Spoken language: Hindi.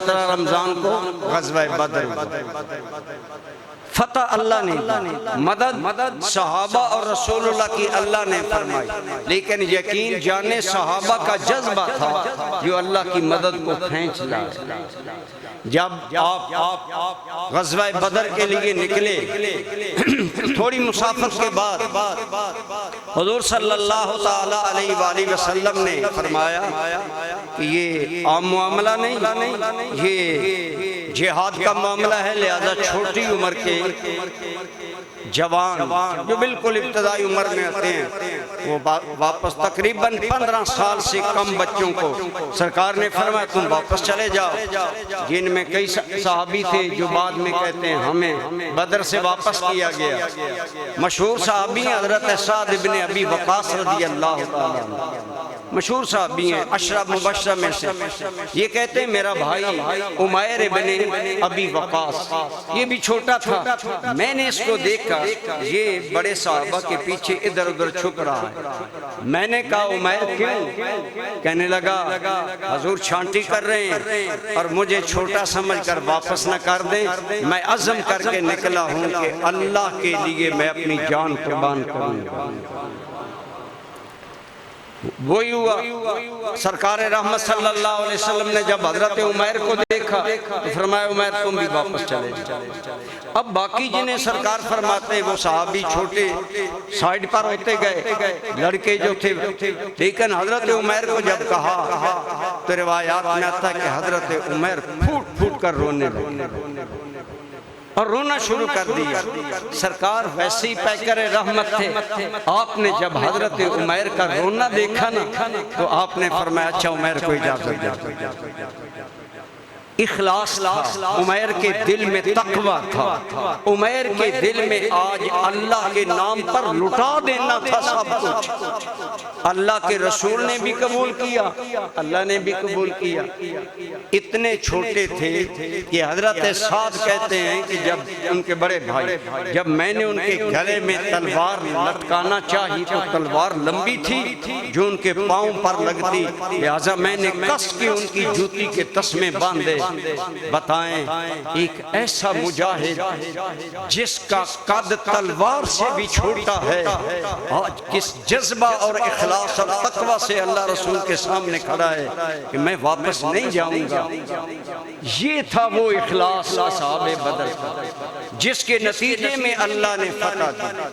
17 रमजान को ग़ज़वा बदर, फतह अल्लाह ने, मदद सहाबा और रसूलुल्लाह की अल्लाह ने फरमाई। लेकिन यकीन जाने सहाबा का जज्बा था जो अल्लाह की मदद को खींच लाए। जब आप ग़ज़वा बदर के लिए निकले, थोड़ी मुसाफत के बाद हुज़ूर सल्लल्लाहु ताला अलैहि वसल्लम ने फरमाया कि ये आम मामला नहीं, ये जिहाद का मामला है, लिहाजा छोटी उम्र के जवान जो बिल्कुल इब्तदाई उम्र में आते हैं वो वापस, तकरीबन 15 साल से कम बच्चों को सरकार ने फरमाया तुम वापस चले जाओ। जिनमें कई सहाबी थे जो बाद में कहते हैं हमें बदर से वापस किया गया। मशहूर सहाबी हैं हज़रत साद इब्न अबी वक़ास रज़ियल्लाहु ताला अन्हु, मशहूर सहाबी हैं, अशरा मुबशरा में से। ये कहते हैं मेरा भाई उमैर इब्न अबी वक़ास, ये भी छोटा था, मैंने इसको देखा ये बड़े सहाबा के पीछे इधर उधर छुप रहा है। मैंने कहा उमैर क्यों? कहने लगा हुजूर छांटी कर रहे हैं और मुझे छोटा समझकर वापस न कर दें। मैं अज़म करके निकला हूं कि अल्लाह के लिए मैं अपनी जान कुर्बान करूंगा। वही हुआ, सरकार रहमत सल्लल्लाहु अलैहि वसल्लम ने जब हजरत उमैर को देखा तो फरमाया उमैर तुम भी वापस चले जाओ। अब बाकी जिन्हें सरकार फरमाते वो सहाबी छोटे साइड पर होते गए, लड़के जो थे, लेकिन हजरत उमैर को जब कहा तो रिवायात में आता है कि हजरत उमैर फूट फूट कर रोने लगे और रोना शुरू कर दिया। सरकार वैसे ही पैकर रहमत थे, आपने जब हजरत उमैर का रोना देखा ना तो आपने फरमाया अच्छा उमैर को इजाजत दे। इखलास था, उमैर के दिल में तकवा था, उमैर के दिल में आज अल्लाह के नाम पर लुटा देना था सब कुछ। अल्लाह के रसूल ने भी कबूल किया, अल्लाह ने भी कबूल किया। इतने छोटे थे कि हजरत साद कहते हैं कि जब उनके बड़े भाई, जब मैंने उनके गले में तलवार लटकाना चाहिए तो तलवार लंबी थी जो उनके पाँव पर लगती, लिहाजा मैंने कस के उनकी जूती के तस्मे बांधे। बताएं एक ऐसा मुजाहिद जिसका कद तलवार से भी छोटा है, आज किस जज्बा और इखलास और तकवा से अल्लाह रसूल के सामने खड़ा है कि मैं वापस नहीं जाऊंगा। ये था वो इखलास असहाबे बदर जिसके नतीजे में अल्लाह ने फतह दी।